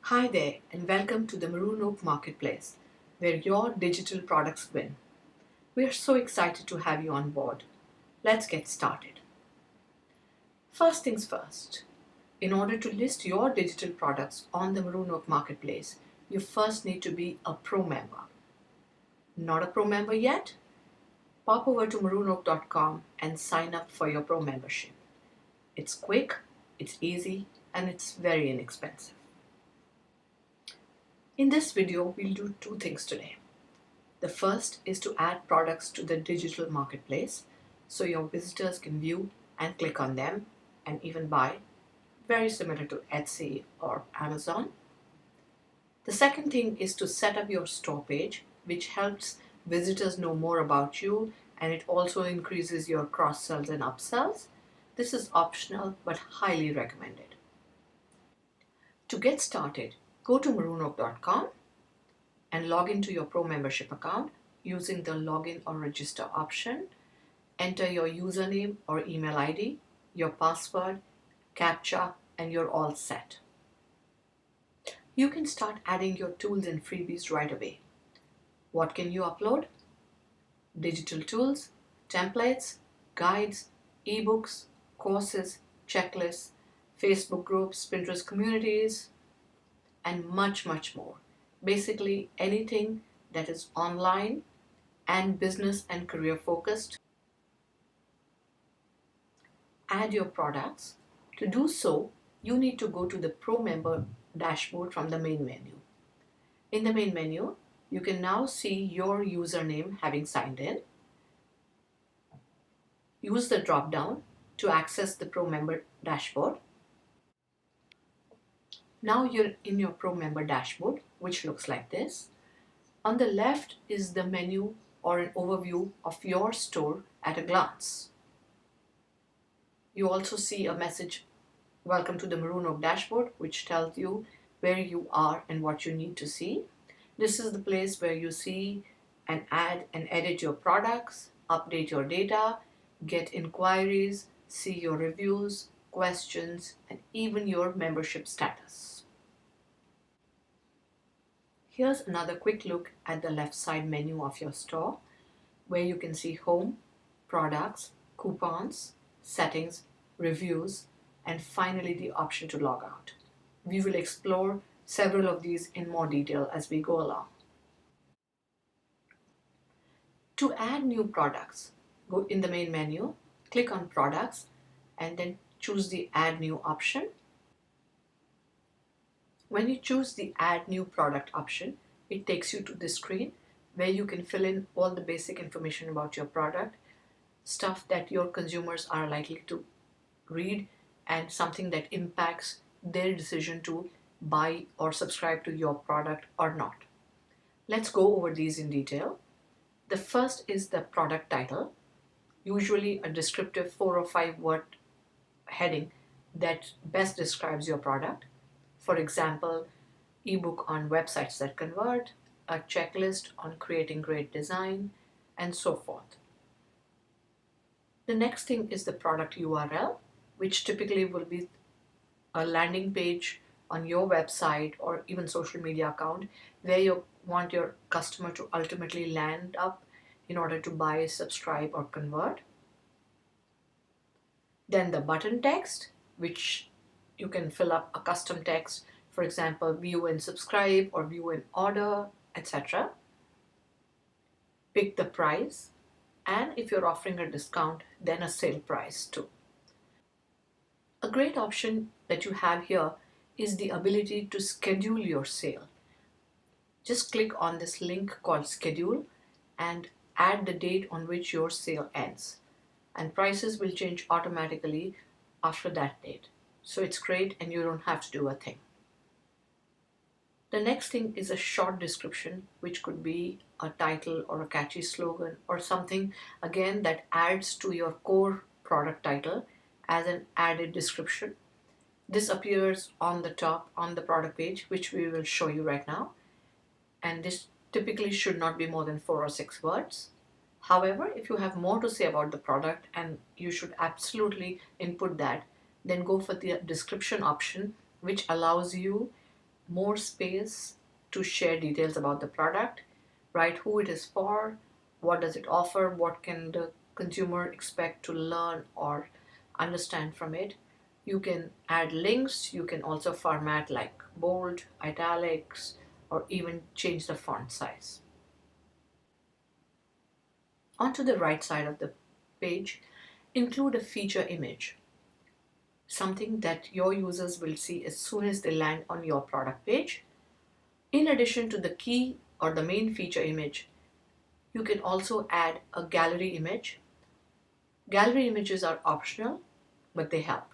Hi there, and welcome to the Maroon Oak Marketplace, where your digital products win. We are so excited to have you on board. Let's get started. First things first, in order to list your digital products on the Maroon Oak Marketplace, you first need to be a pro member. Not a pro member yet? Pop over to maroonoak.com and sign up for your pro membership. It's quick, it's easy, and it's very inexpensive. In this video, we'll do two things today. The first is to add products to the digital marketplace so your visitors can view and click on them and even buy, very similar to Etsy or Amazon. The second thing is to set up your store page, which helps visitors know more about you, and it also increases your cross-sells and upsells. This is optional but highly recommended. To get started, go to maroonoak.com and log into your pro membership account using the login or register option. Enter your username or email ID, your password, CAPTCHA, and you're all set. You can start adding your tools and freebies right away. What can you upload? Digital tools, templates, guides, ebooks, courses, checklists, Facebook groups, Pinterest communities, and much more. Basically anything that is online and business and career focused. Add your products. To do so, you need to go to the Pro Member dashboard from the main menu. In the main menu, you can now see your username having signed in. Use the drop down to access the Pro Member dashboard. Now you're in your Pro Member dashboard, which looks like this. On the left is the menu or an overview of your store at a glance. You also see a message, "Welcome to the Maroon Oak dashboard," which tells you where you are and what you need to see. This is the place where you see and add and edit your products, update your data, get inquiries, see your reviews, questions, and even your membership status. Here's another quick look at the left side menu of your store, where you can see home, products, coupons, settings, reviews, and finally the option to log out. We will explore several of these in more detail as we go along. To add new products, go in the main menu, click on products, and then choose the add new option. When you choose the add new product option, it takes you to this screen where you can fill in all the basic information about your product, stuff that your consumers are likely to read, and something that impacts their decision to buy or subscribe to your product or not. Let's go over these in detail. The first is the product title, usually a descriptive 4 or 5 word heading that best describes your product. For example, ebook on websites that convert, a checklist on creating great design, and so forth. The next thing is the product URL, which typically will be a landing page on your website or even social media account where you want your customer to ultimately land up in order to buy, subscribe, or convert. Then the button text, which you can fill up a custom text, for example, view and subscribe or view and order, etc. Pick the price, and if you're offering a discount, then a sale price too. A great option that you have here is the ability to schedule your sale. Just click on this link called schedule and add the date on which your sale ends, and prices will change automatically after that date. So it's great and you don't have to do a thing. The next thing is a short description, which could be a title or a catchy slogan or something again that adds to your core product title as an added description. This appears on the top on the product page, which we will show you right now. And this typically should not be more than 4 or 6 words. However, if you have more to say about the product, and you should absolutely input that, then go for the description option, which allows you more space to share details about the product, write who it is for, what does it offer, what can the consumer expect to learn or understand from it. You can add links, you can also format like bold, italics, or even change the font size. Onto the right side of the page, include a feature image, something that your users will see as soon as they land on your product page. In addition to the key or the main feature image, you can also add a gallery image. Gallery images are optional, but they help.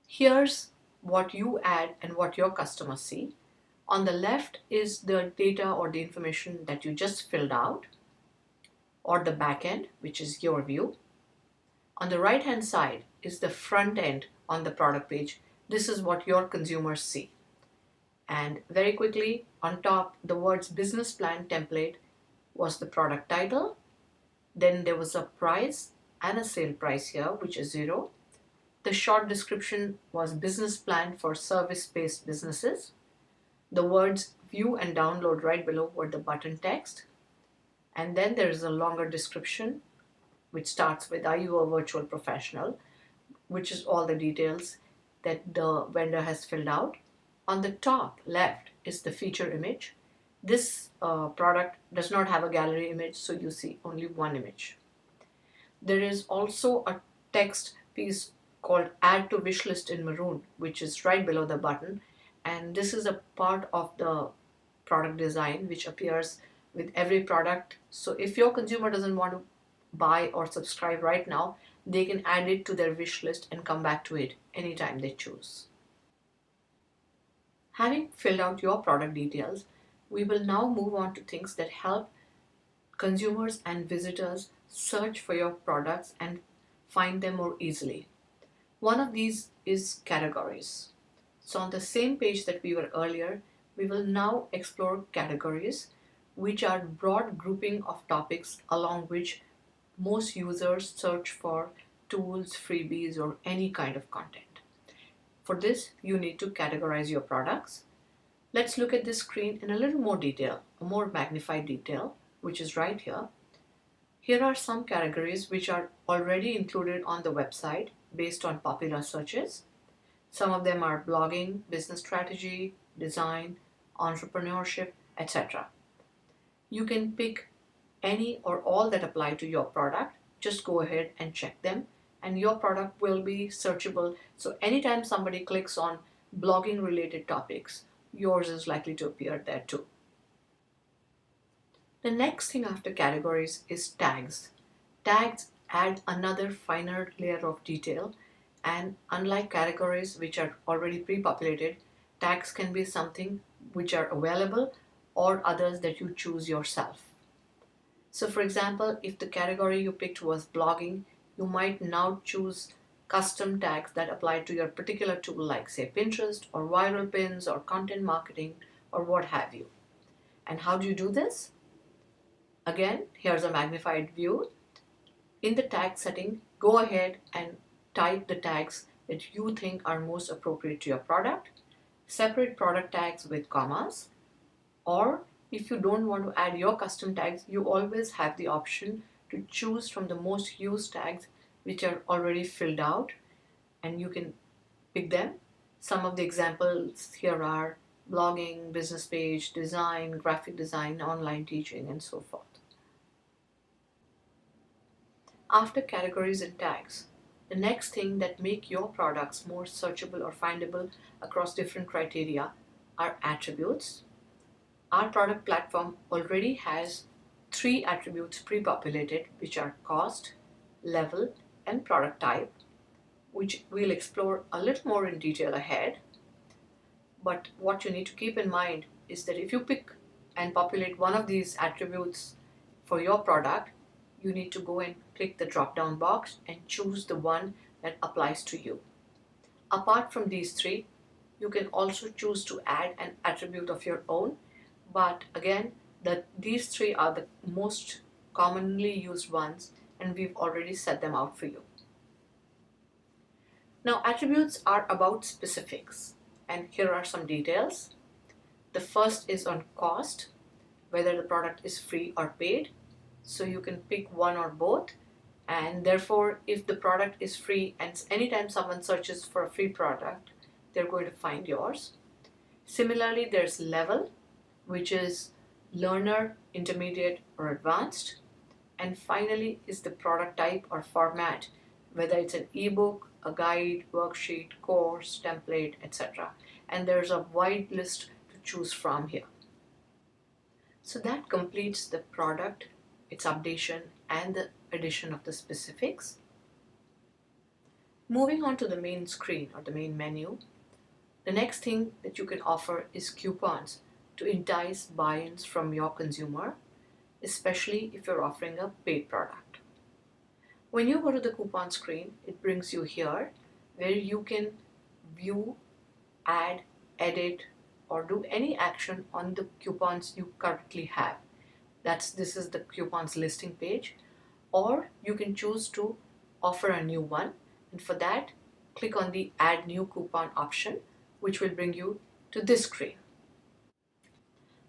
Here's what you add and what your customers see. On the left is the data or the information that you just filled out, or the back end, which is your view. On the right hand side is the front end on the product page. This is what your consumers see. And very quickly, on top, the words business plan template was the product title. Then there was a price and a sale price here, which is 0. The short description was business plan for service-based businesses. The words view and download right below were the button text. And then there is a longer description, which starts with are you a virtual professional, which is all the details that the vendor has filled out. On the top left is the feature image. This product does not have a gallery image, so you see only one image. There is also a text piece called add to wish list in maroon, which is right below the button, and this is a part of the product design which appears with every product. So if your consumer doesn't want to buy or subscribe right now, they can add it to their wish list and come back to it anytime they choose. Having filled out your product details, we will now move on to things that help consumers and visitors search for your products and find them more easily. One of these is categories. So on the same page that we were earlier, we will now explore categories, which are broad grouping of topics along which most users search for tools, freebies, or any kind of content. For this, you need to categorize your products. Let's look at this screen in a little more detail, a more magnified detail, which is right here. Here are some categories which are already included on the website based on popular searches. Some of them are blogging, business strategy, design, entrepreneurship, etc. You can pick any or all that apply to your product. Just go ahead and check them, and your product will be searchable. So anytime somebody clicks on blogging related topics, yours is likely to appear there too. The next thing after categories is tags. Tags add another finer layer of detail, and unlike categories which are already pre-populated, tags can be something which are available or others that you choose yourself. So for example, if the category you picked was blogging, you might now choose custom tags that apply to your particular tool, like say Pinterest or viral pins or content marketing or what have you. And how do you do this? Again, here's a magnified view. In the tag setting, go ahead and type the tags that you think are most appropriate to your product. Separate product tags with commas, or if you don't want to add your custom tags, you always have the option to choose from the most used tags which are already filled out, and you can pick them. Some of the examples here are blogging, business page, design, graphic design, online teaching, and so forth. After categories and tags, the next thing that make your products more searchable or findable across different criteria are attributes. Our product platform already has 3 attributes pre-populated, which are cost, level, and product type, which we'll explore a little more in detail ahead. But what you need to keep in mind is that if you pick and populate one of these attributes for your product, you need to go and click the drop-down box and choose the one that applies to you. Apart from these 3, you can also choose to add an attribute of your own, but again, these 3 are the most commonly used ones, and we've already set them out for you. Now, attributes are about specifics, and here are some details. The first is on cost, whether the product is free or paid. So you can pick one or both, and therefore, if the product is free and anytime someone searches for a free product, they're going to find yours. Similarly, there's level, which is learner, intermediate, or advanced. And finally is the product type or format, whether it's an ebook, a guide, worksheet, course, template, etc. And there's a wide list to choose from here. So that completes the product, its updation, and the addition of the specifics. Moving on to the main screen or the main menu, the next thing that you can offer is coupons to entice buy-ins from your consumer, especially if you're offering a paid product. When you go to the coupon screen, it brings you here where you can view, add, edit, or do any action on the coupons you currently have. This is the coupons listing page, or you can choose to offer a new one, and for that click on the add new coupon option, which will bring you to this screen.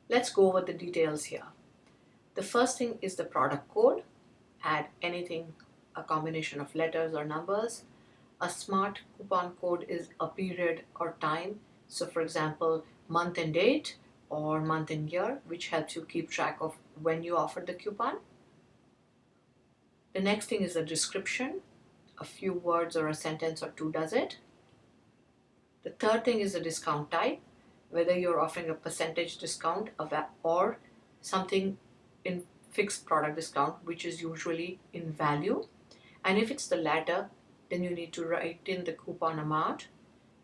Let's go over the details here. The first thing is the product code. Add anything, a combination of letters or numbers. A smart coupon code is a period or time. So for example, month and date or month and year, which helps you keep track of when you offered the coupon. The next thing is a description. A few words or a sentence or two does it. The third thing is a discount type, whether you're offering a percentage discount or something in fixed product discount, which is usually in value. And if it's the latter, then you need to write in the coupon amount.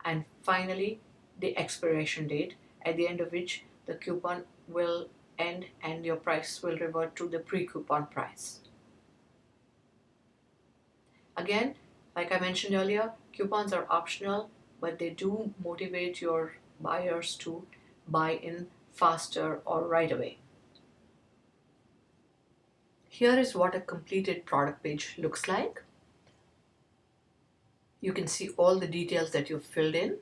And finally, the expiration date, at the end of which the coupon will end and your price will revert to the pre-coupon price. Again, like I mentioned earlier, coupons are optional, but they do motivate your buyers to buy in faster or right away. Here is what a completed product page looks like. You can see all the details that you've filled in,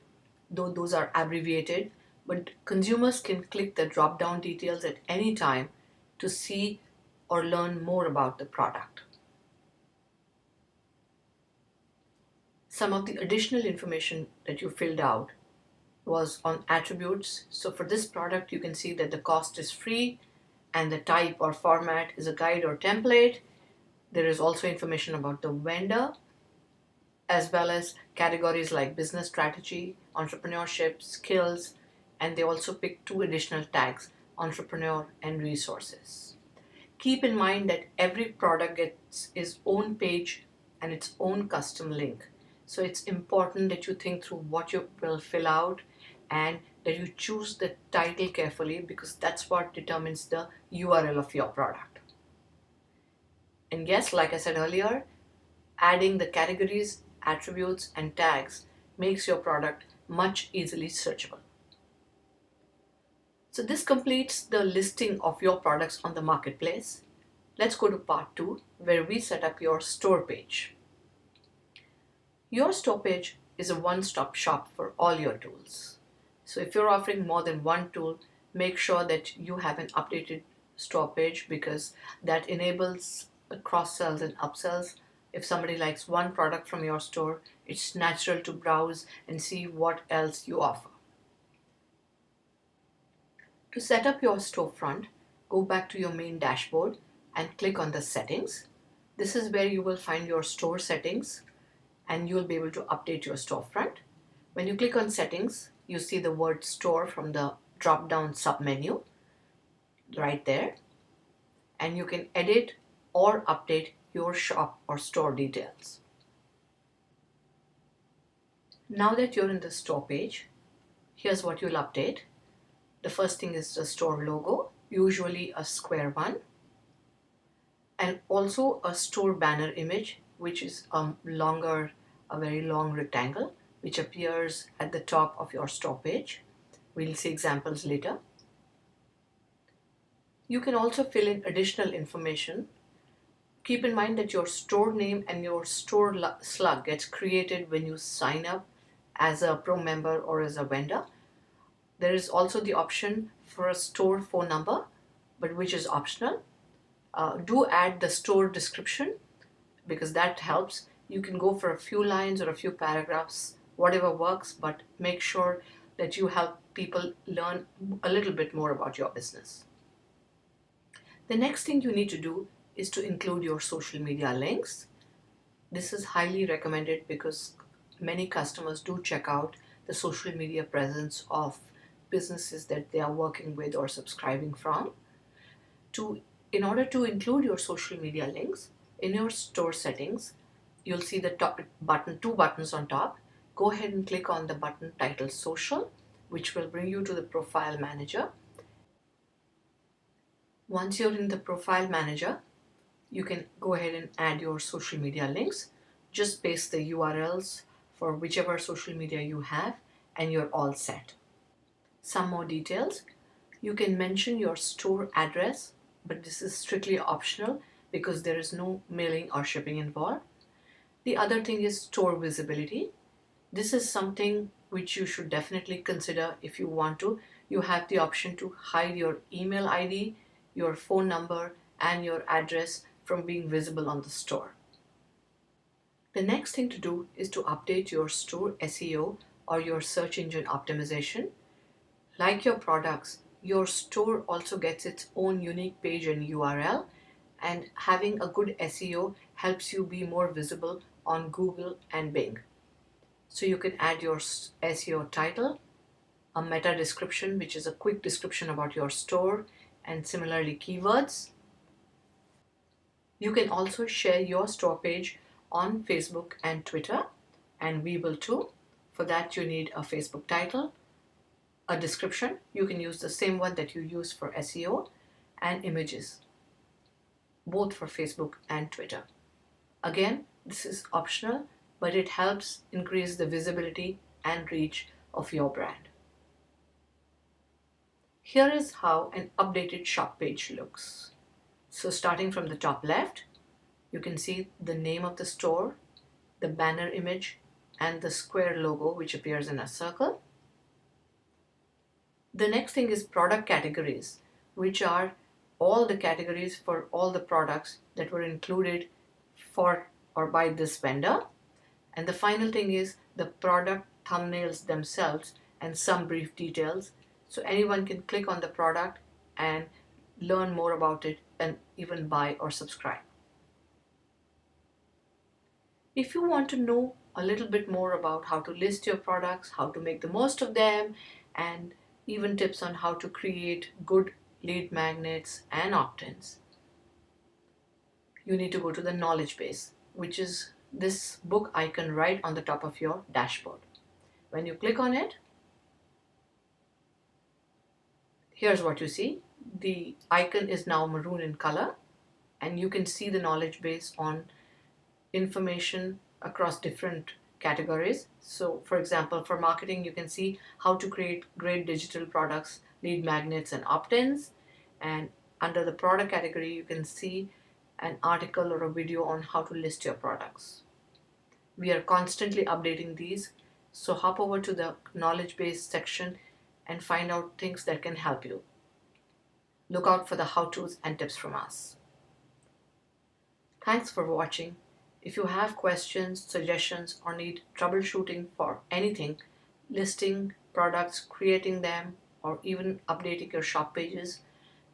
though those are abbreviated, but consumers can click the drop-down details at any time to see or learn more about the product. Some of the additional information that you filled out was on attributes. So for this product, you can see that the cost is free and the type or format is a guide or template. There is also information about the vendor, as well as categories like business strategy, entrepreneurship, skills, and they also pick two additional tags, entrepreneur and resources. Keep in mind that every product gets its own page and its own custom link. So it's important that you think through what you will fill out and that you choose the title carefully, because that's what determines the URL of your product. And yes, like I said earlier, adding the categories, attributes, and tags makes your product much easily searchable. So this completes the listing of your products on the marketplace. Let's go to part 2, where we set up your store page. Your store page is a one-stop shop for all your tools. So if you're offering more than one tool, make sure that you have an updated store page, because that enables cross-sells and upsells. If somebody likes one product from your store, it's natural to browse and see what else you offer. To set up your storefront, go back to your main dashboard and click on the settings. This is where you will find your store settings and you'll be able to update your storefront. When you click on settings, you see the word store from the drop-down sub-menu right there, and you can edit or update your shop or store details. Now that you're in the store page, here's what you'll update. The first thing is the store logo, usually a square one, and also a store banner image, which is a very long rectangle, which appears at the top of your store page. We'll see examples later. You can also fill in additional information Keep in mind that your store name and your store slug gets created when you sign up as a pro member or as a vendor. There is also the option for a store phone number, but which is optional. Do add the store description because that helps. You can go for a few lines or a few paragraphs, whatever works, but make sure that you help people learn a little bit more about your business. The next thing you need to do is to include your social media links. This is highly recommended because many customers do check out the social media presence of businesses that they are working with or subscribing from. In order to include your social media links in your store settings, you'll see the two buttons on top. Go ahead and click on the button titled Social, which will bring you to the Profile Manager. Once you're in the Profile Manager, you can go ahead and add your social media links. Just paste the URLs for whichever social media you have, and you're all set. Some more details. You can mention your store address, but this is strictly optional because there is no mailing or shipping involved. The other thing is store visibility. This is something which you should definitely consider if you want to. You have the option to hide your email ID, your phone number, and your address from being visible on the store. The next thing to do is to update your store SEO or your search engine optimization. Like your products, your store also gets its own unique page and URL, and having a good SEO helps you be more visible on Google and Bing. So you can add your SEO title, a meta description, which is a quick description about your store, and similarly keywords. You can also share your store page on Facebook and Twitter, and we will too. For that you need a Facebook title, a description. You can use the same one that you use for SEO, and images, both for Facebook and Twitter. Again, this is optional, but it helps increase the visibility and reach of your brand. Here is how an updated shop page looks. So starting from the top left, you can see the name of the store, the banner image, and the square logo which appears in a circle. The next thing is product categories, which are all the categories for all the products that were included for or by this vendor. And the final thing is the product thumbnails themselves and some brief details, so anyone can click on the product and learn more about it and even buy or subscribe. If you want to know a little bit more about how to list your products, how to make the most of them, and even tips on how to create good lead magnets and opt-ins, you need to go to the knowledge base, which is this book icon right on the top of your dashboard. When you click on it, here's what you see. The icon is now maroon in color, and you can see the knowledge base on information across different categories. So for example, for marketing, you can see how to create great digital products, lead magnets, and opt-ins. And under the product category, you can see an article or a video on how to list your products. We are constantly updating these, so hop over to the knowledge base section and find out things that can help you. Look out for the how-tos and tips from us. Thanks for watching. If you have questions, suggestions, or need troubleshooting for anything, listing products, creating them, or even updating your shop pages,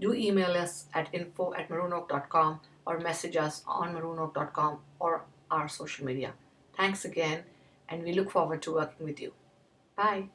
do email us at info@maroonoak.com or message us on maroonoak.com or our social media. Thanks again, and we look forward to working with you. Bye.